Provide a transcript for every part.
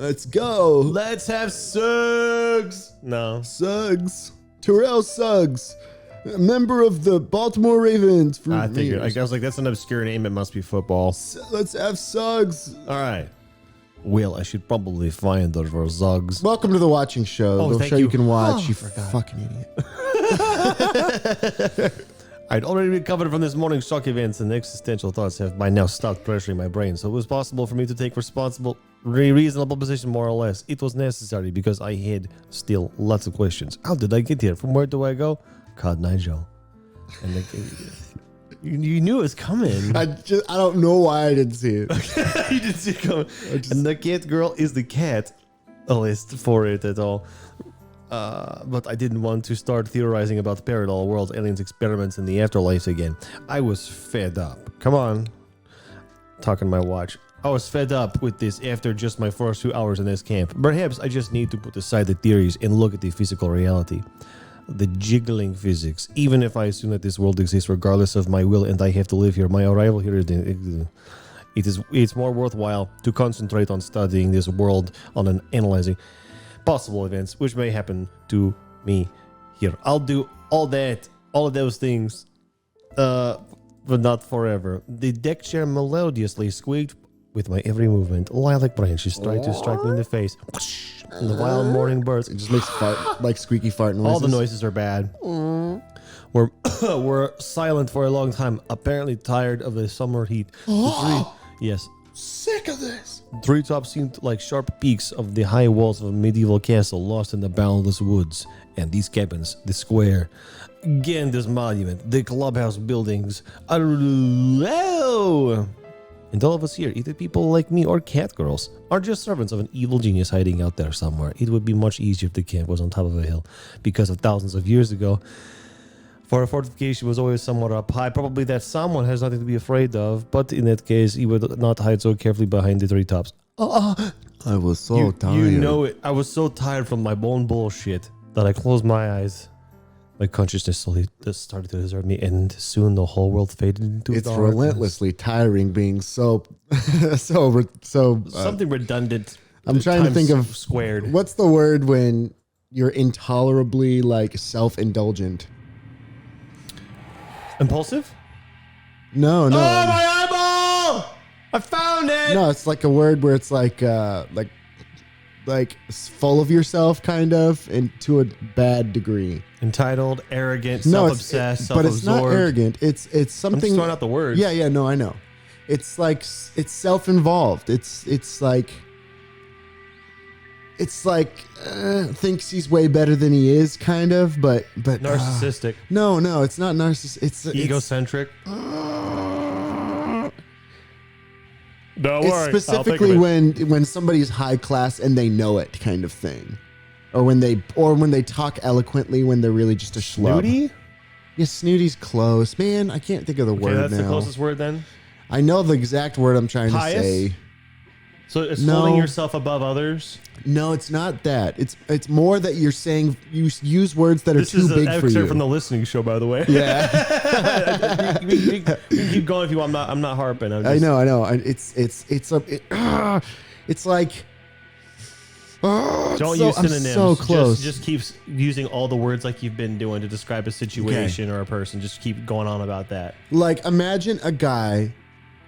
Let's go. Let's have Suggs. No. Suggs. Terrell Suggs. A member of the Baltimore Ravens. I was like, that's an obscure name. It must be football. Let's have Suggs. All right. Well, I should probably find her for Suggs. Welcome to the watching show. The show you can watch. You fucking idiot. I'd already recovered from this morning's shock events, and the existential thoughts have by now stopped pressuring my brain, so it was possible for me to take reasonable position, more or less. It was necessary because I had still lots of questions. How did I get here? From where do I go? Called Nigel. And you knew it was coming. I don't know why I didn't see it. You didn't see it coming. And the cat girl is the cat. A list for it at all. But I didn't want to start theorizing about parallel worlds, aliens, experiments, and the afterlife again. I was fed up. Come on. Talking my watch. I was fed up with this after just my first 2 hours in this camp. Perhaps I just need to put aside the theories and look at the physical reality. The jiggling physics. Even if I assume that this world exists regardless of my will and I have to live here, my arrival here it's more worthwhile to concentrate on studying this world, on analyzing possible events which may happen to me here. I'll do all of those things, but not forever. The deck chair melodiously squeaked with my every movement. Lilac branches tried to strike me in the face. And the wild morning birds. It just makes like squeaky fart noises. All the noises are bad. We're silent for a long time, apparently tired of the summer heat. Yes. Sick of this. Treetops seemed like sharp peaks of the high walls of a medieval castle lost in the boundless woods. And these cabins, the square, again this monument, the clubhouse buildings. Hello! And all of us here, either people like me or cat girls, are just servants of an evil genius hiding out there somewhere. It would be much easier if the camp was on top of a hill, because of thousands of years ago, for a fortification was always somewhat up high. Probably that someone has nothing to be afraid of, but in that case, he would not hide so carefully behind the treetops. I was so tired. You know it. I was so tired from my bone bullshit that I closed my eyes. My consciousness slowly started to desert me, and soon the whole world faded into darkness. It's relentlessly tiring being so something redundant. I'm trying to think of squared. What's the word when you're intolerably like self-indulgent? Impulsive? No. Oh, my eyeball! I found it! No, it's like a word where it's like full of yourself, kind of, and to a bad degree. Entitled, arrogant, self-obsessed, but it's not arrogant. It's something. I'm just throwing out the words. Yeah, no, I know. It's like it's self-involved. It's like thinks he's way better than he is, kind of, but narcissistic. No, it's not narcissistic. It's egocentric. Don't it's worry. specifically when somebody's high class and they know it, kind of thing, or when they talk eloquently when they're really just a schlub. Snooty? Yeah, snooty's close, man. I can't think of the word now. That's the closest word then. I know the exact word I'm trying to say. So it's holding yourself above others? No, it's not that. It's more that you're saying you use words that are too big for you. This is an excerpt from the listening show, by the way. Yeah. we can keep going if you want. I'm not harping. I know. It's like. Don't use synonyms. I'm so close. Just keep using all the words like you've been doing to describe a situation or a person. Just keep going on about that. Like, imagine a guy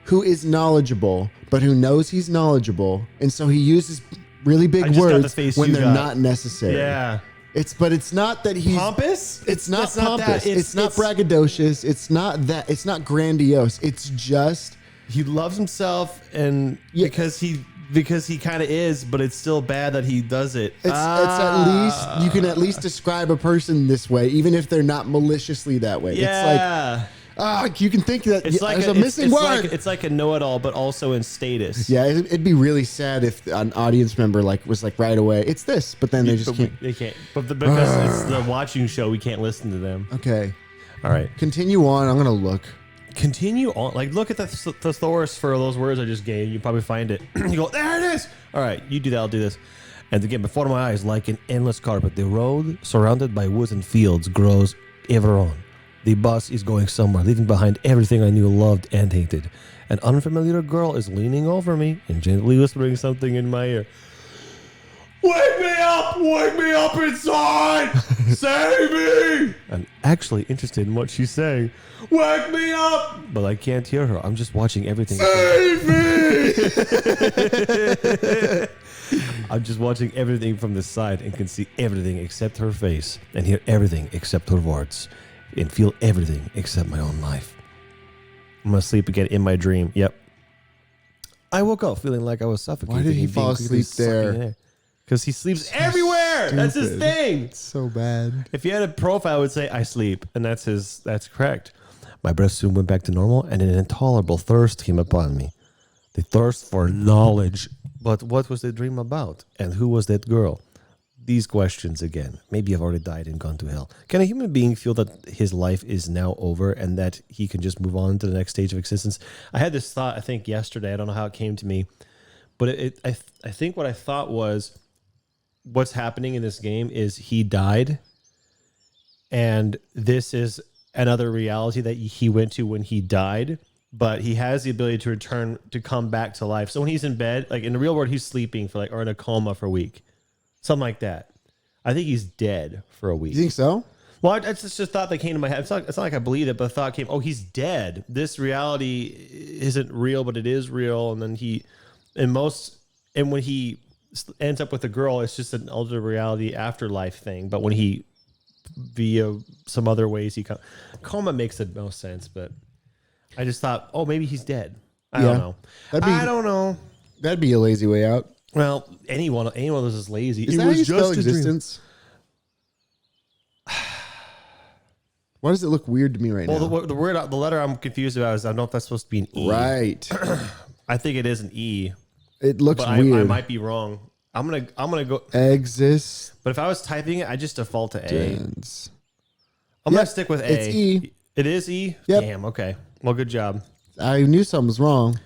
who is knowledgeable, but who knows he's knowledgeable, and so he uses really big words when they're not necessary. Yeah. It's not that he's pompous. It's not pompous. It's not braggadocious. It's not that. It's not grandiose. It's just he loves himself, and because he kind of is, but it's still bad that he does it. It's at least you can at least describe a person this way, even if they're not maliciously that way. Yeah. It's like you can think that it's like there's a missing word. It's like a know-it-all, but also in status. Yeah, it'd be really sad if an audience member was right away, it's this, but then they just can't. They can't. But because it's the watching show, we can't listen to them. Okay. All right. Continue on. I'm gonna look. Continue on. Like, look at the thesaurus for those words I just gave. You probably find it. You go, there it is. All right, you do that. I'll do this. And again, before my eyes, like an endless carpet, the road surrounded by woods and fields grows ever on. The bus is going somewhere, leaving behind everything I knew, loved, and hated. An unfamiliar girl is leaning over me and gently whispering something in my ear. Wake me up! Wake me up inside! Save me! I'm actually interested in what she's saying. Wake me up! But I can't hear her. I'm just watching everything. Save me! I'm just watching everything from the side and can see everything except her face and hear everything except her words and feel everything except my own life. I'm going to sleep again in my dream. Yep. I woke up feeling like I was suffocating. Why did he fall asleep there? Because he sleeps everywhere. Stupid. That's his thing. It's so bad. If he had a profile, it would say, I sleep. And that's correct. My breath soon went back to normal, and an intolerable thirst came upon me. The thirst for knowledge. But what was the dream about? And who was that girl? These questions again. Maybe I've already died and gone to hell. Can a human being feel that his life is now over and that he can just move on to the next stage of existence? I had this thought, I think, yesterday. I don't know how it came to me. But I think what I thought was, what's happening in this game is he died. And this is another reality that he went to when he died. But he has the ability to return, to come back to life. So when he's in bed, like in the real world, he's sleeping for or in a coma for a week. Something like that. I think he's dead for a week. You think so? Well, it's just a thought that came to my head. It's not like I believe it, but the thought came, oh, he's dead. This reality isn't real, but it is real. And then when he ends up with a girl, it's just an alternate reality afterlife thing. But when he, via some other ways, coma makes the most sense. But I just thought, oh, maybe he's dead. I don't know. I don't know. That'd be a lazy way out. Well, anyone of us is lazy. Is that how you spell existence? Why does it look weird to me right now? Well, the letter I'm confused about is I don't know if that's supposed to be an E. Right. I think it is an E. It looks weird. I might be wrong. I'm gonna go exist. But if I was typing it, I just default to A. Dance. I'm gonna stick with A. It's E. It is E. Yep. Damn. Okay. Well, good job. I knew something was wrong.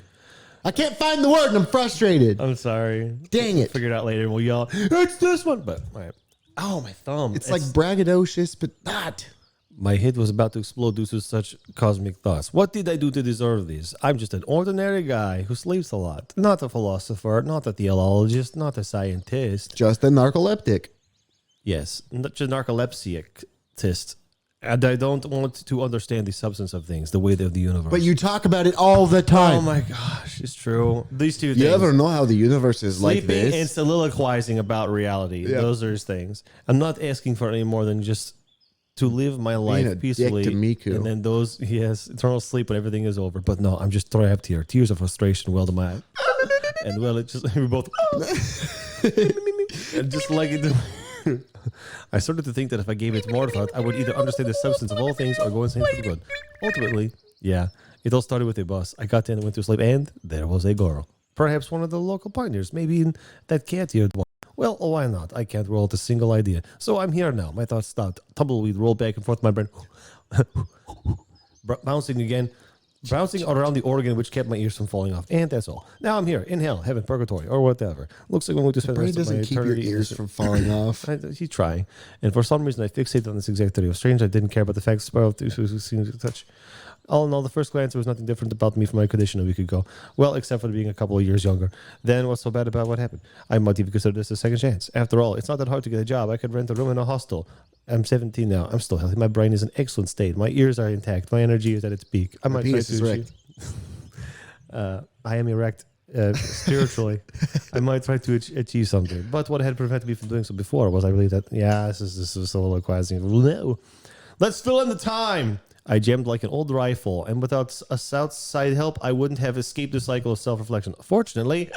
I can't find the word and I'm frustrated. I'm sorry. Dang it. Figure it out later and we'll yell, it's this one. But, all right. Oh, my thumb. It's like braggadocious, but not. My head was about to explode due to such cosmic thoughts. What did I do to deserve these? I'm just an ordinary guy who sleeps a lot. Not a philosopher, not a theologist, not a scientist. Just a narcoleptic. Yes, not a narcolepsicist. And I don't want to understand the substance of things, the weight of the universe. But you talk about it all the time. Oh my gosh, it's true. These two things. You ever know how the universe is like this? Sleeping and soliloquizing about reality. Yep. Those are his things. I'm not asking for any more than just to live my life peacefully. Dick to Miku. And then eternal sleep when everything is over. But no, I'm just trapped here. Tears of frustration well to my eye. And well, it just, we both. And just like it. I started to think that if I gave it more thought, I would either understand the substance of all things or go insane for good. Ultimately, yeah, it all started with a bus. I got in and went to sleep, and there was a girl. Perhaps one of the local pioneers, maybe in that cat-eared one. Well, why not? I can't roll out a single idea. So I'm here now. My thoughts stopped. Tumbleweed rolled back and forth my brain. Bouncing again. Bouncing around the organ, which kept my ears from falling off. And that's all. Now I'm here, in hell, heaven, purgatory, or whatever. Looks like I'm going to spend the rest of my eternity. Doesn't keep your ears from falling off. He's trying. And for some reason, I fixated on this exact theory. It was strange. I didn't care about the facts. Seems to touch. All in all, the first glance, there was nothing different about me from my condition a week ago. Well, except for being a couple of years younger. Then what's so bad about what happened? I might even consider this a second chance. After all, it's not that hard to get a job. I could rent a room in a hostel. I'm 17 now. I'm still healthy. My brain is in excellent state. My ears are intact. My energy is at its peak. I might try to erect. I am erect spiritually. I might try to achieve something. But what had prevented me from doing so before was I really that, this is soliloquizing. No. Let's fill in the time. I jammed like an old rifle, and without a outside help, I wouldn't have escaped the cycle of self-reflection. Fortunately,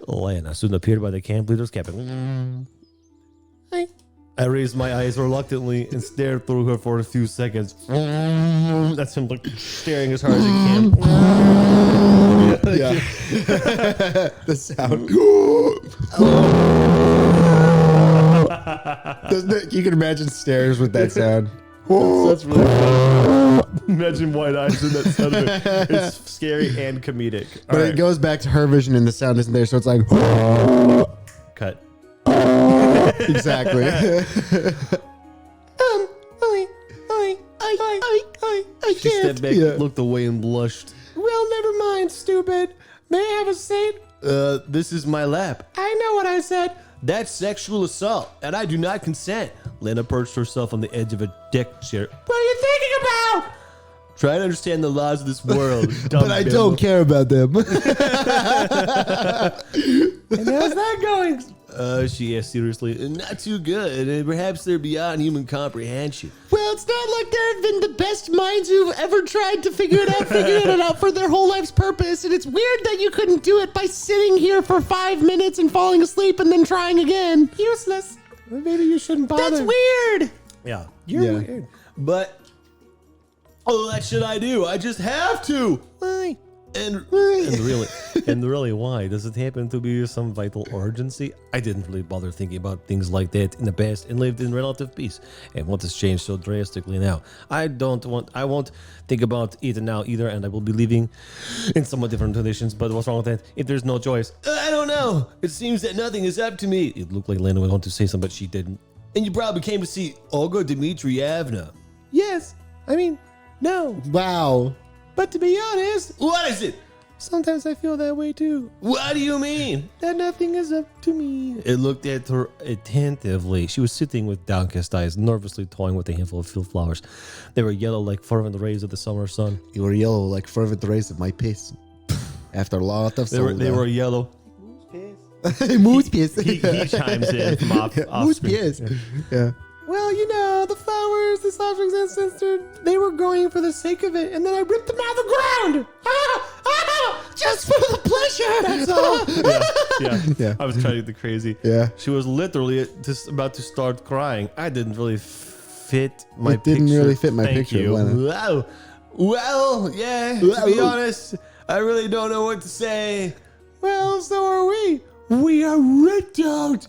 Lana soon appeared by the camp leader's cabin. Hi. I raised my eyes reluctantly and stared through her for a few seconds. That's him like staring as hard as he can. Yeah. The sound. You can imagine stairs with that sound. That's really funny. Imagine white eyes in that sound of it. It's scary and comedic. But it goes back to her vision and the sound isn't there, so it's like cut. Exactly. I she stepped back, looked away, and blushed. Well, never mind, stupid. May I have a seat? This is my lap. I know what I said. That's sexual assault, and I do not consent. Lena perched herself on the edge of a deck chair. What are you thinking about? Try to understand the laws of this world. But I don't care about them. And how's that going? She asked seriously. Not too good, and perhaps they're beyond human comprehension. Well, it's not like there have been the best minds who've ever tried to figure it out for their whole life's purpose, and it's weird that you couldn't do it by sitting here for 5 minutes and falling asleep and then trying again. Useless. Well, maybe you shouldn't bother. That's weird. Yeah, you're weird. But what should I do? I just have to. Why? And really, why? Does it happen to be some vital urgency? I didn't really bother thinking about things like that in the past and lived in relative peace. And what has changed so drastically now? I won't think about it now either, and I will be leaving in somewhat different conditions. But what's wrong with that? If there's no choice, I don't know. It seems that nothing is up to me. It looked like Lena would want to say something, but she didn't. And you probably came to see Olga Dmitrievna. Yes. I mean, no. Wow. But to be honest, what is it? Sometimes I feel that way too. What do you mean? That nothing is up to me. It looked at her attentively. She was sitting with downcast eyes, nervously toying with a handful of field flowers. They were yellow like fervent rays of the summer sun. You were yellow like fervent rays of my piss. After a lot of soda. They were yellow. Moose piss. He chimes in from off Moose piss. Yeah. Well, you know, the flowers, the soft ancestor, they were going for the sake of it, and then I ripped them out of the ground. Just for the pleasure. That's all. Yeah. I was trying to get the crazy. Yeah. She was literally just about to start crying. I didn't really fit my picture. It didn't really fit my Thank picture. You. Wow. Well, yeah, to be honest, I really don't know what to say. Well, so are we. We are ripped out.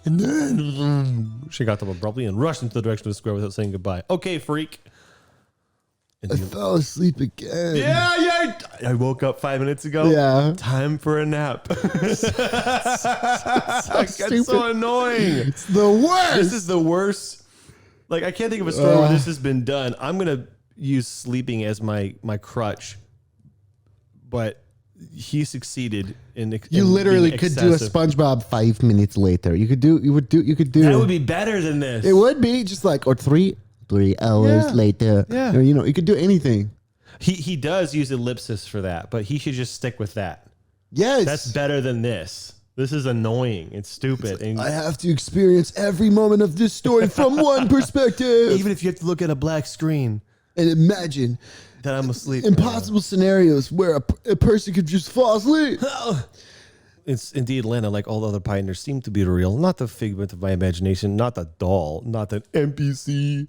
And then she got up abruptly and rushed into the direction of the square without saying goodbye. Okay, freak. I fell asleep again. Yeah. I woke up 5 minutes ago. Yeah. Time for a nap. so That's so annoying. It's the worst. This is the worst. Like, I can't think of a story where this has been done. I'm going to use sleeping as my crutch. But he succeeded in. You literally could do a SpongeBob 5 minutes later. You could do. That would be better than this. It would be just like, or 3 hours later. Yeah. Or, you could do anything. He does use ellipsis for that, but he should just stick with that. Yes, that's better than this. This is annoying. It's stupid. It's like, I have to experience every moment of this story from one perspective. Even if you have to look at a black screen and imagine that I'm asleep. Impossible scenarios where a person could just fall asleep. It's indeed, Lena, like all the other pioneers, seem to be real. Not the figment of my imagination, not a doll, not an NPC.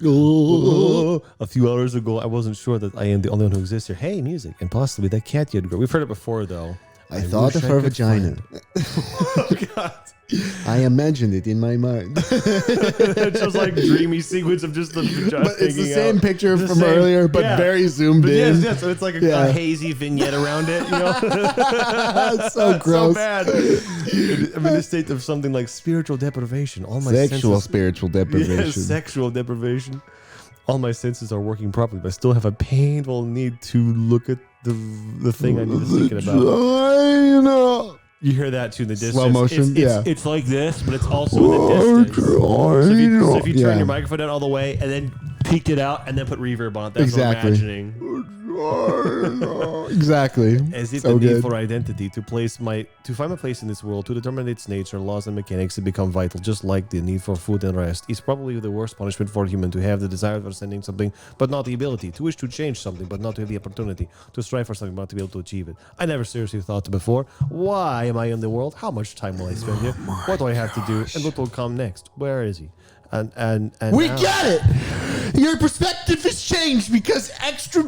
A few hours ago, I wasn't sure that I am the only one who exists here. Hey, music, and possibly that cat you had grown. We've heard it before, though. I thought of her vagina. Oh, God. I imagined it in my mind. It's just like dreamy sequence of just the vagina. But it's the same picture from earlier, but very zoomed in. Yes, so it's like a hazy vignette around it. It's so gross. So bad. I'm in a state of something like spiritual deprivation. All my spiritual deprivation. Yes, sexual deprivation. All my senses are working properly, but I still have a painful need to look at the thing I need to think about. You hear that too in the distance. Slow motion, it's like this, but it's also in the distance. So if you turn your microphone down all the way and then peeked it out and then put reverb on it, that's what I'm imagining. Exactly. As if the need for identity to find my place in this world, to determine its nature, laws, and mechanics to become vital, just like the need for food and rest, is probably the worst punishment for a human, to have the desire for sending something, but not the ability, to wish to change something, but not to have the opportunity, to strive for something, but not to be able to achieve it. I never seriously thought before, why am I in the world? How much time will I spend here? What do I have to do? And what will come next? Where is he? And we get it. Your perspective has changed because extra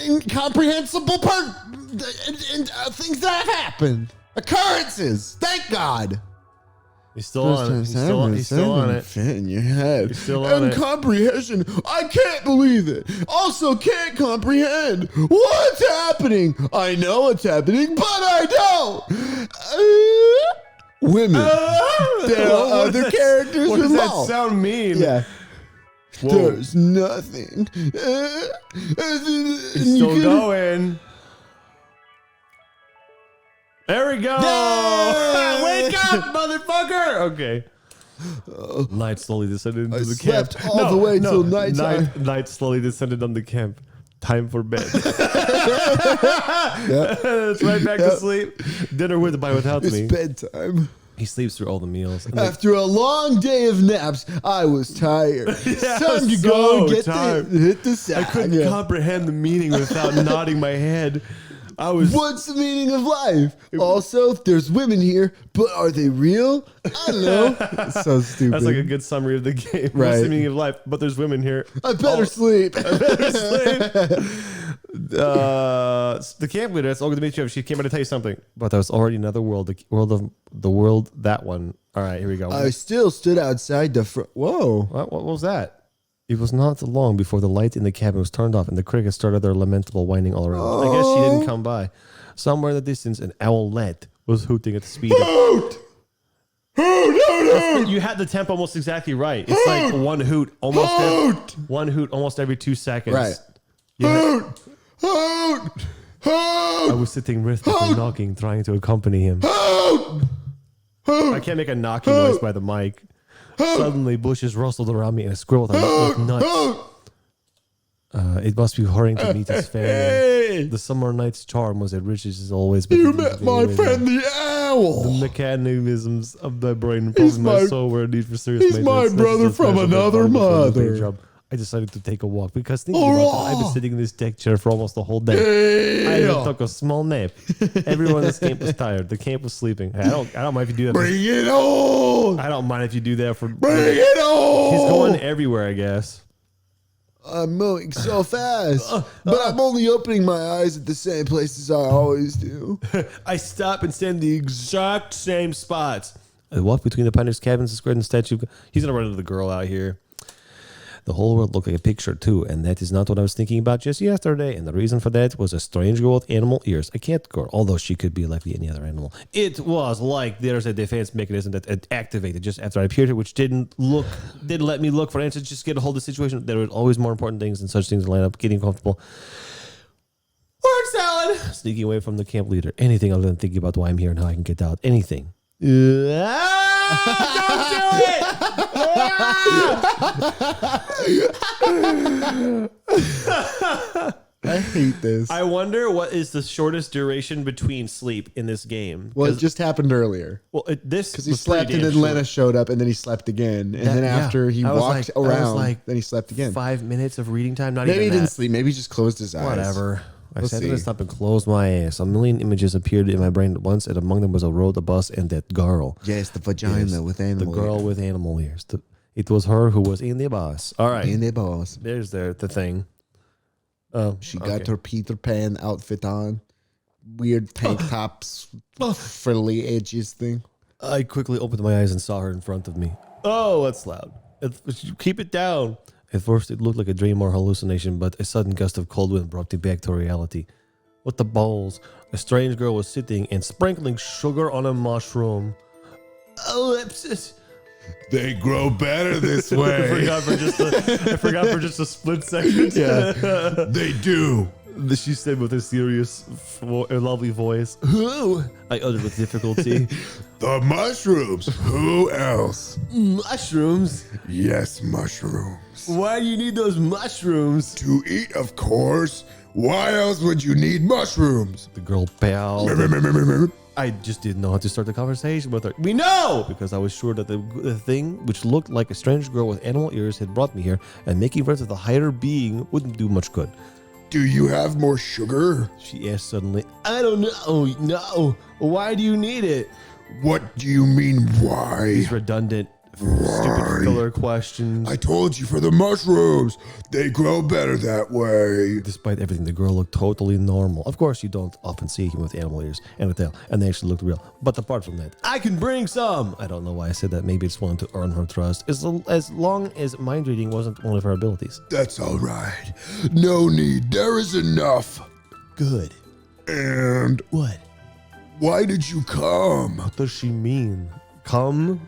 incomprehensible things that have happened, occurrences. Thank God. He's still on it. He's still on it. Fit in your head. He's still on it. Comprehension. I can't believe it. Also can't comprehend what's happening. I know what's happening, but I don't. Women. There are other characters involved. What does that sound mean? Yeah. Whoa. There's nothing. He's still going. There we go. Yay! Wake up, motherfucker. Okay. Night slowly descended into the camp. Slept all the way till nighttime. Night slowly descended on the camp. Time for bed. It's right back to sleep. Dinner with by without It's me. bedtime. He sleeps through all the meals. After a long day of naps, I was tired. It's time to so go and tired. hit the sack. I couldn't comprehend the meaning without nodding my head. I was. What's the meaning of life? Also, there's women here, but are they real? I don't know. It's so stupid. That's like a good summary of the game. Right. What's the meaning of life? But there's women here. I better sleep. The camp leader, it's all good to meet you. She came by to tell you something, but there was already another world, the world that one. All right, here we go. I still stood outside the front. Whoa. What was that? It was not long before the light in the cabin was turned off and the crickets started their lamentable whining all around. I guess she didn't come by. Somewhere in the distance, an owlet was hooting at the speed of... Hoot! Hoot! You had the tempo almost exactly right. It's like one hoot almost every 2 seconds. Right. Yeah. Hoot! Hoot! I Hoot! was sitting rhythmically knocking, trying to accompany him. Hoot! Hoot! I can't make a knocking noise by the mic. Suddenly, bushes rustled around me and a squirrel with nuts. It must be hurrying to meet his family. Hey! The summer night's charm was as rich as always. But You met my friend the owl. The mechanisms of my brain and He's my my- soul were a need for serious he's maintenance. my brother This is a from special another department for the day mother. job. I decided to take a walk because thinking about it, I've been sitting in this deck chair for almost the whole day. I even took a small nap. Everyone in this camp was tired. The camp was sleeping. Hey, I don't mind if you do that. Bring it on. I don't mind if you do that for. Bring it on. He's going everywhere, I guess. I'm moving so fast, but I'm only opening my eyes at the same places I always do. I stop and stand in the exact same spots. I walk between the pioneer's cabins, the square and the statue. He's gonna run into the girl out here. The whole world looked like a picture too, and that is not what I was thinking about just yesterday. And the reason for that was a strange girl with animal ears, a cat girl, although she could be like any other animal. It was like there's a defense mechanism that activated just after I appeared here, which didn't let me look for answers, just get a hold of the situation. There were always more important things than such things to line up, getting comfortable. Word salad! Sneaking away from the camp leader. Anything other than thinking about why I'm here and how I can get out. Anything. Don't do it! I hate this. I wonder what is the shortest duration between sleep in this game. Well, it just happened earlier. Well, this Because he was slept pretty and damn then Lena showed up and then he slept again. And then after he I was walked I was around, then he slept again. 5 minutes of reading time. Not Maybe he even didn't that. sleep. Maybe he just closed his eyes. Whatever. I We'll sat see. to stop and closed my ass. A million images appeared in my brain at once, and among them was a road, a bus, and that girl. Yes, the vagina Yes, with animal The girl with animal ears. It was her who was in the bus. All right. in the balls. There's the thing. Oh, She got her Peter Pan outfit on. Weird tank tops, frilly edges thing. I quickly opened my eyes and saw her in front of me. Oh, that's loud. Keep it down. At first, it looked like a dream or hallucination, but a sudden gust of cold wind brought me back to reality. What the balls? A strange girl was sitting and sprinkling sugar on a mushroom. Ellipsis. They grow better this I way. forgot for just a split second. Yeah, they do. She said with a serious, lovely voice. Who? I uttered with difficulty. The mushrooms. Who else? Mushrooms? Yes, mushrooms. Why do you need those mushrooms? To eat, of course. Why else would you need mushrooms? The girl bowed. I just didn't know how to start the conversation with her. We know! Because I was sure that the thing, which looked like a strange girl with animal ears, had brought me here, and making friends with a higher being wouldn't do much good. Do you have more sugar? She asked suddenly. I don't know. No. Why do you need it? What do you mean, why? These redundant, stupid filler questions. I told you for the mushrooms. They grow better that way. Despite everything, the girl looked totally normal. Of course, you don't often see him with animal ears and a tail, and they actually looked real. But apart from that, I can bring some. I don't know why I said that. Maybe it's wanted to earn her trust. As long as mind reading wasn't one of her abilities. That's all right. No need. There is enough. Good. And What? why did you come? What does she mean? Come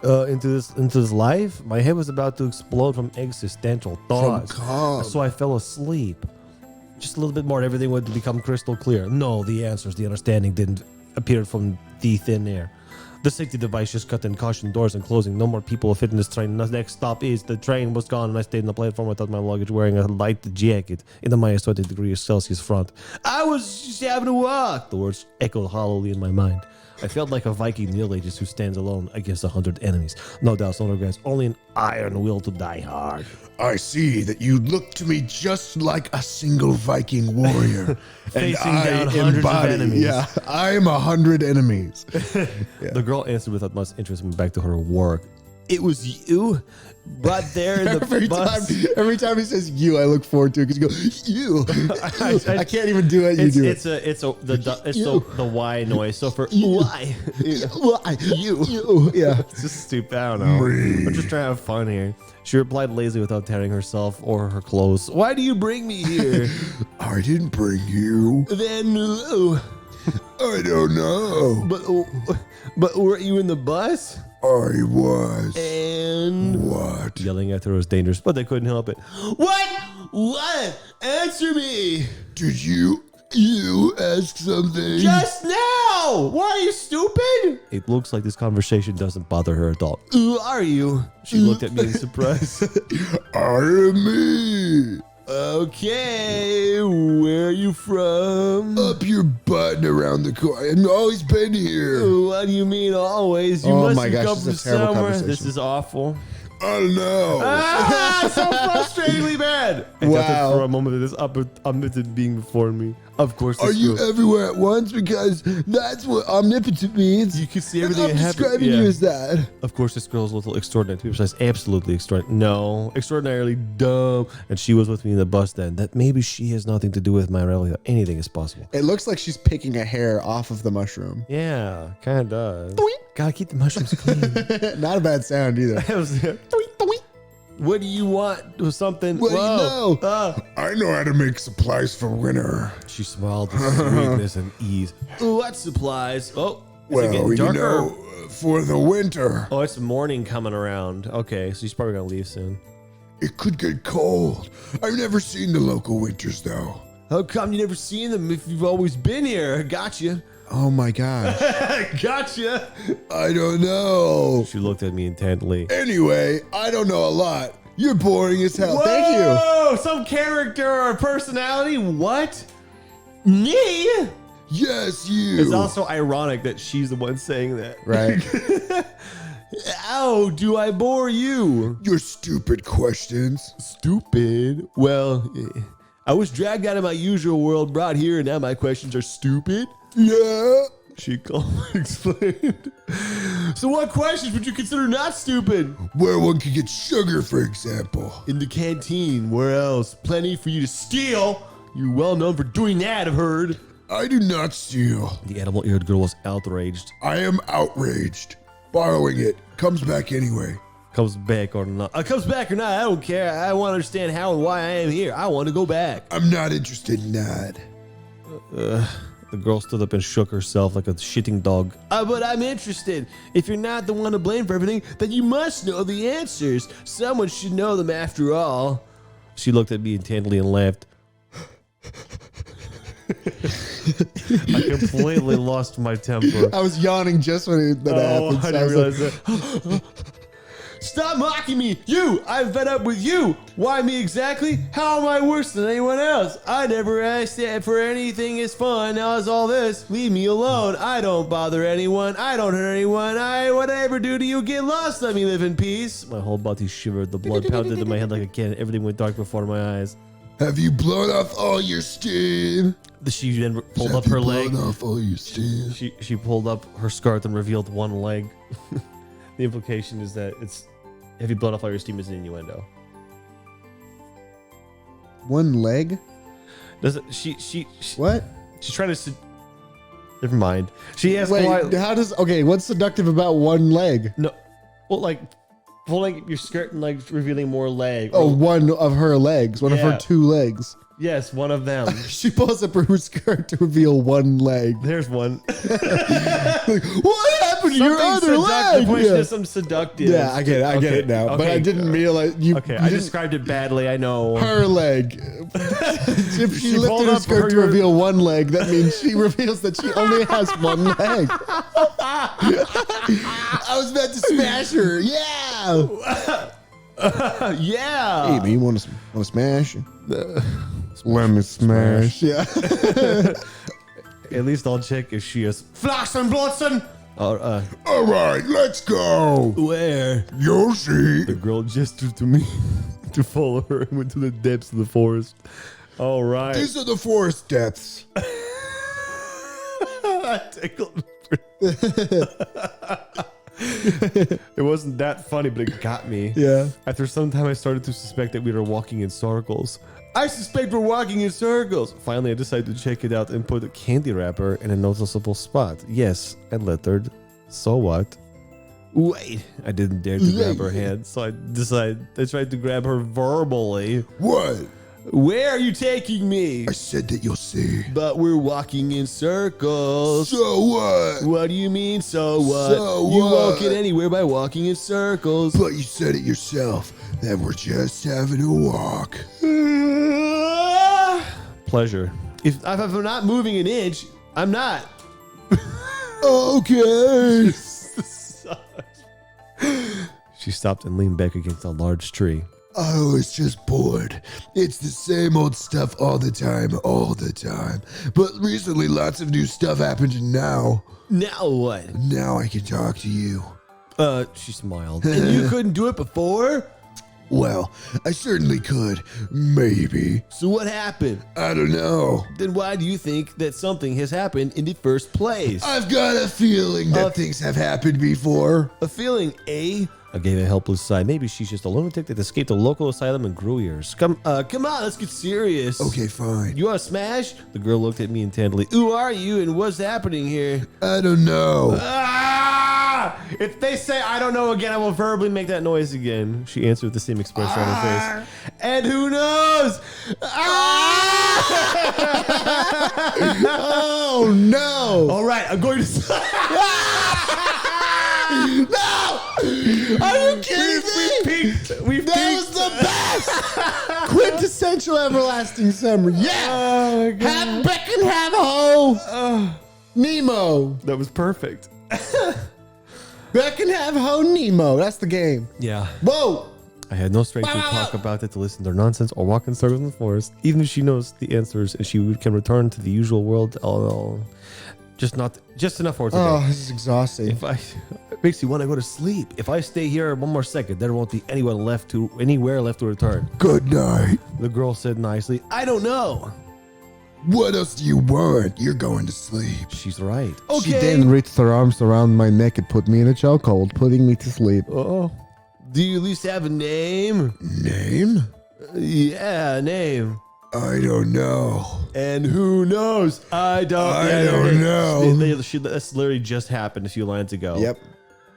into this life? My head was about to explode from existential thoughts. come. So I fell asleep. Just a little bit more and everything would become crystal clear. No, the answers, the understanding didn't appeared from the thin air. The safety device just cut in, caution doors and closing. No more people will fit in this train. The next stop is the train was gone and I stayed on the platform without my luggage, wearing a light jacket in the minus 20 degrees Celsius front. I was just having a walk. The words echoed hollowly in my mind. I felt like a Viking in the Middle Ages who stands alone against 100 enemies. No doubts, no regrets, only an iron will to die hard. I see that you look to me just like a single Viking warrior. Facing down hundreds of enemies. Yeah, I am 100 enemies. Yeah. The girl answered without much interest and went back to her work. It was you? Right there in the bus. Every time he says you, I look forward to it because you go, you. I can't even do it. It's the Y noise. So for why? You. Yeah. It's just stupid. I don't know. I'm just trying to have fun here. She replied lazily without tearing herself or her clothes. Why do you bring me here? I didn't bring you. Then I don't know. But were you in the bus? I was. And what? Yelling at her was dangerous, but they couldn't help it. What? Answer me. Did you ask something? Just now. Why are you stupid? It looks like this conversation doesn't bother her at all. Who are you? She looked at me in surprise. I am me. Okay, where are you from? Up your butt and around the corner. I've always been here. What do you mean always? You must have come from somewhere. This is awful. I don't know. So frustratingly bad. I doubted for a moment that this omnipotent being before me. Of course. Are you everywhere at once? Because that's what omnipotent means. You can see everything. I'm describing you as that. Of course, this girl is a little extraordinary. To be precise, absolutely extraordinary. No, extraordinarily dumb. And she was with me in the bus then. That maybe she has nothing to do with my reality. Anything is possible. It looks like she's picking a hair off of the mushroom. Yeah, kind of does. Gotta keep the mushrooms clean. Not a bad sound either. What do you want? Something? What do you know? I know how to make supplies for winter. She smiled with sweetness and ease. What supplies? Oh, well, you know, for the winter. Oh, it's morning coming around. Okay, so she's probably gonna leave soon. It could get cold. I've never seen the local winters, though. How come you never seen them if you've always been here? Gotcha. Oh my gosh. Gotcha. I don't know. She looked at me intently. Anyway, I don't know a lot. You're boring as hell. Whoa, thank you. Some character or personality? What? Me? Yes, you. It's also ironic that she's the one saying that. Right. How do I bore you? Your stupid questions. Stupid? Well, I was dragged out of my usual world, brought here, and now my questions are stupid? Yeah. She calmly explained. So what questions would you consider not stupid? Where one could get sugar, for example. In the canteen. Where else? Plenty for you to steal. You're well known for doing that, I've heard. I do not steal. The animal-eared girl was outraged. I am outraged. Borrowing it. Comes back anyway. Comes back or not. Comes back or not, I don't care. I want to understand how and why I am here. I want to go back. I'm not interested in that. The girl stood up and shook herself like a shitting dog. But I'm interested. If you're not the one to blame for everything, then you must know the answers. Someone should know them after all. She looked at me intently and laughed. I completely lost my temper. I was yawning just when that happened. I didn't realize that. Stop mocking me! You! I'm fed up with you! Why me exactly? How am I worse than anyone else? I never asked for anything as fun as all this. Leave me alone. I don't bother anyone. I don't hurt anyone. What I ever do to you, get lost. Let me live in peace. My whole body shivered. The blood pounded in my head like a cannon. Everything went dark before my eyes. Have you blown off all your steam? She then pulled up her leg. Blown off all your steam? She pulled up her skirt and revealed one leg. The implication is that it's have you blown off all your steam is an innuendo. One leg? Does it? She what? She's trying to. Never mind. She asked. Wait, how does? Okay, what's seductive about one leg? No, well, like pulling up your skirt and like revealing more leg. Oh, one of her legs. One of her two legs. Yes, one of them. She pulls up her skirt to reveal one leg. There's one. Like, what happened happened to your other leg? Yeah. Some seductive. Yeah, I get it. I get it now. But I didn't realize you. Okay, you I described it badly. I know. Her leg. If she lifted pulled her up skirt to her- reveal one leg, that means she reveals that she only has one leg. I was about to smash her. Yeah. Yeah. Hey, man, you want to smash? Let me smash. Yeah. At least I'll check if she is Flossen Blotzen. All right, let's go. Where? You'll see. The girl gestured to me to follow her and went to the depths of the forest. All right. These are the forest depths. That tickled. It wasn't that funny, but it got me. Yeah. After some time, I started to suspect that we were walking in circles. I suspect we're walking in circles. Finally, I decided to check it out and put a candy wrapper in a noticeable spot. Yes, I littered. So what? Wait, I didn't dare to grab her hand, so I tried to grab her verbally. What? Where are you taking me? I said that you'll see. But we're walking in circles. So what? What do you mean, so what? So You what? won't get anywhere by walking in circles. But you said it yourself that we're just having a walk. Pleasure. If I'm not moving an inch, I'm not. Okay. She stopped and leaned back against a large tree. I was just bored. It's the same old stuff all the time. But recently, lots of new stuff happened, and now Now what? I can talk to you. She smiled. And you couldn't do it before? Well, I certainly could. Maybe. So what happened? I don't know. Then why do you think that something has happened in the first place? I've got a feeling that things have happened before. A feeling, eh? I gave a helpless sigh. Maybe she's just a lunatic that escaped a local asylum and grew ears. Come on, let's get serious. Okay, fine. You want to smash? The girl looked at me intently. Who are you and what's happening here? I don't know. If they say I don't know again, I will verbally make that noise again. She answered with the same expression on her face. And who knows? Oh no! All right, I'm going to. No! Are you kidding me? We've That peaked. was the best! Quintessential everlasting summer. Yeah! Oh my God. Have Beck and have ho! Nemo. That was perfect. Beck and have ho Nemo. That's the game. Yeah. Whoa! I had no strength to talk about it, to listen to their nonsense, or walk in circles in the forest. Even if she knows the answers and she can return to the usual world, just enough for today. Oh, this is exhausting. It makes you want to go to sleep. If I stay here one more second, there won't be anywhere left to return. Good night. The girl said nicely, I don't know. What else do you want? You're going to sleep. She's right. She then reached her arms around my neck and put me in a chokehold, putting me to sleep. Oh. Do you at least have a name? Name? Yeah, name. I don't know. And who knows? I don't know. That's literally just happened a few lines ago. Yep.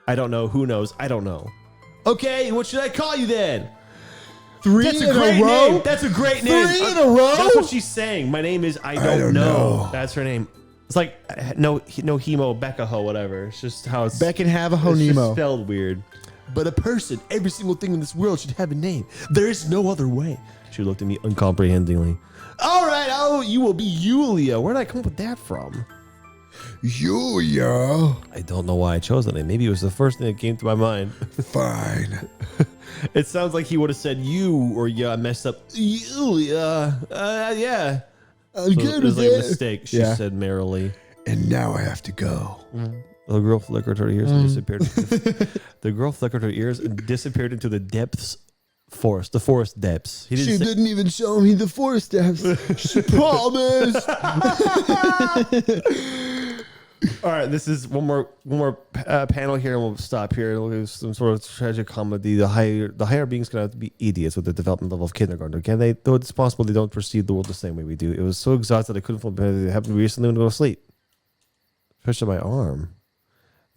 I don't know. Who knows? I don't know. Okay, what should I call you then? That's a great name. That's a great name. Three in a row? That's what she's saying. My name is I don't know. That's her name. It's like no hemo Becca whatever. It's just how it's Beck and have a ho it's just Nemo. spelled weird. But a person, every single thing in this world should have a name. There is no other way. She looked at me uncomprehendingly. All right, you will be Yulya. Where did I come up with that from? Yulya. I don't know why I chose that name. Maybe it was the first thing that came to my mind. Fine. It sounds like he would have said you or I messed up. Yulya. Yeah. I'm So good it was with like a it. mistake, she Yeah. said merrily. And now I have to go. The girl flickered her ears and disappeared. The girl flickered her ears and disappeared into the depths. The forest depths. He She say- didn't even show me the forest steps. She promised. All right, this is one more panel here, and we'll stop here. We'll do some sort of tragic comedy. The higher beings can have to be idiots with the development level of kindergarten. Can they? Though it's possible they don't perceive the world the same way we do. It was so exhausted I couldn't fall back. It happened recently when I go to sleep. Stretched my arm.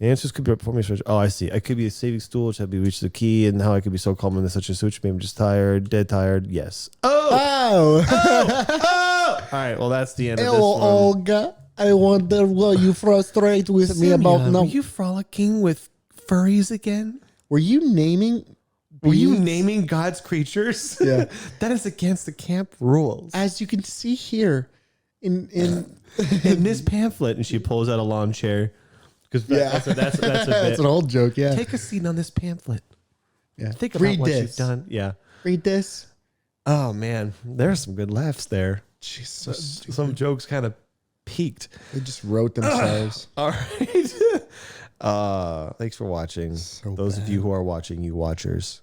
The answers could be before me. Oh, I see. I could be a saving stool, which had be reached the key, and how I could be so calm in such a situation. Maybe I'm just tired, dead tired. Yes. Oh. All right. Well, that's the end of this Hello, one. Olga. I wonder what you frustrate with me about Simeon, now. were you frolicking with furries again? Were you naming? Were you beings? naming God's creatures? Yeah. That is against the camp rules. As you can see here, in In this pamphlet, and she pulls out a lawn chair. Because that's a bit. that's an old joke. Yeah. Take a seat on this pamphlet. Yeah. Think about Read what this. you've done. Yeah. Read this. Oh man, there's some good laughs there. Jesus. Some jokes kind of peaked. They just wrote themselves. All right. Thanks for watching. So Those of bad. you who are watching, you watchers.